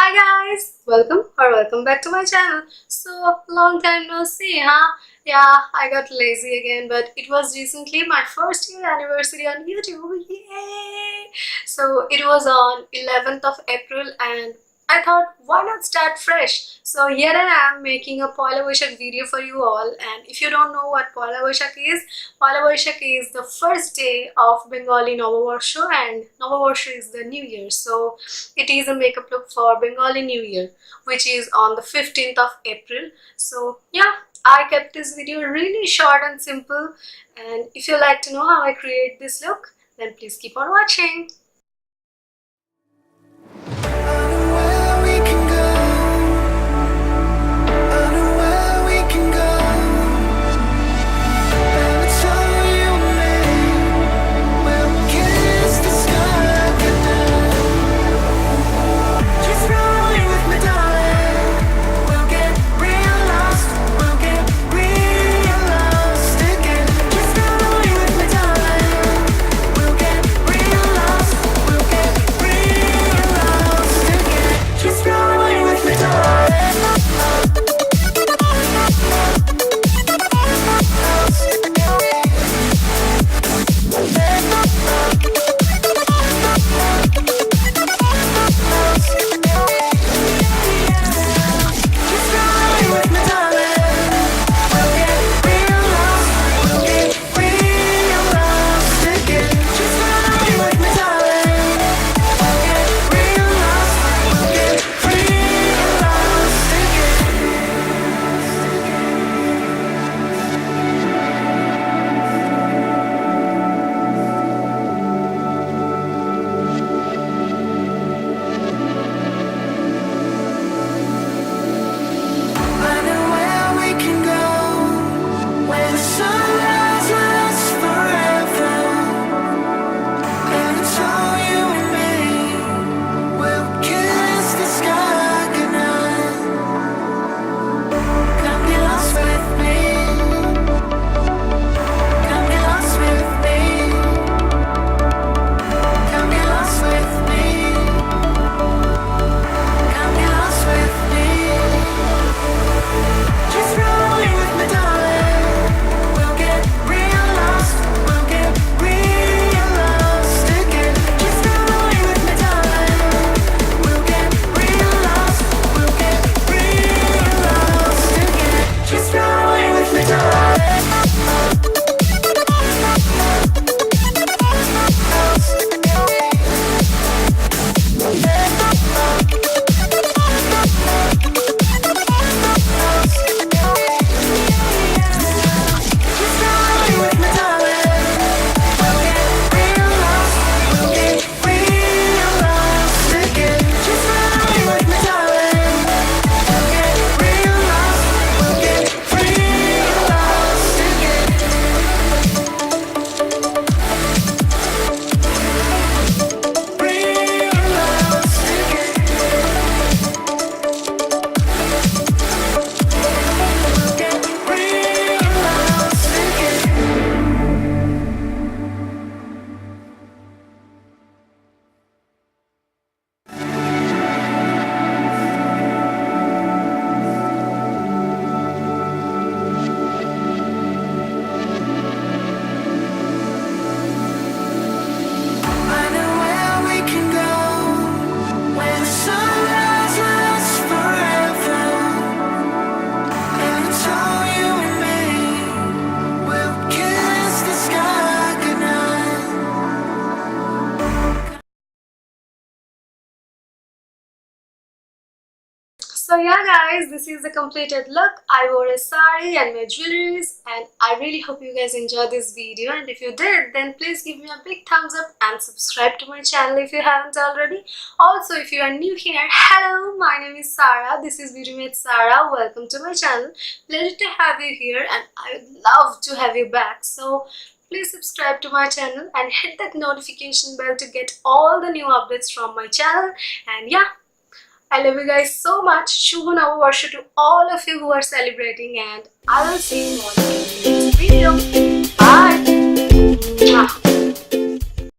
Hi guys, welcome back to my channel. So long time no see, huh? Yeah, I got lazy again, but it was recently my first year anniversary on YouTube. Yay! So it was on 11th of April and I thought why not start fresh? So here I am making a Poila Boishakh video for you all, and if you don't know what Poila Boishakh is the first day of Bengali Nobobor, and Nobobor is the New Year. So it is a makeup look for Bengali New Year, which is on the 15th of April. So yeah, I kept this video really short and simple, and if you like to know how I create this look, then please keep on watching. So yeah guys, this is the completed look. I wore a sari and my jewelries, and I really hope you guys enjoyed this video, and if you did, then please give me a big thumbs up and subscribe to my channel if you haven't already. Also, if you are new here, hello, my name is Sara. This is Beautymate Shara. Welcome to my channel. Pleasure to have you here, and I would love to have you back. So please subscribe to my channel and hit that notification bell to get all the new updates from my channel. And yeah, I love you guys so much. Shubha Navabarsha to all of you who are celebrating, and I will see you all in the next video. Bye!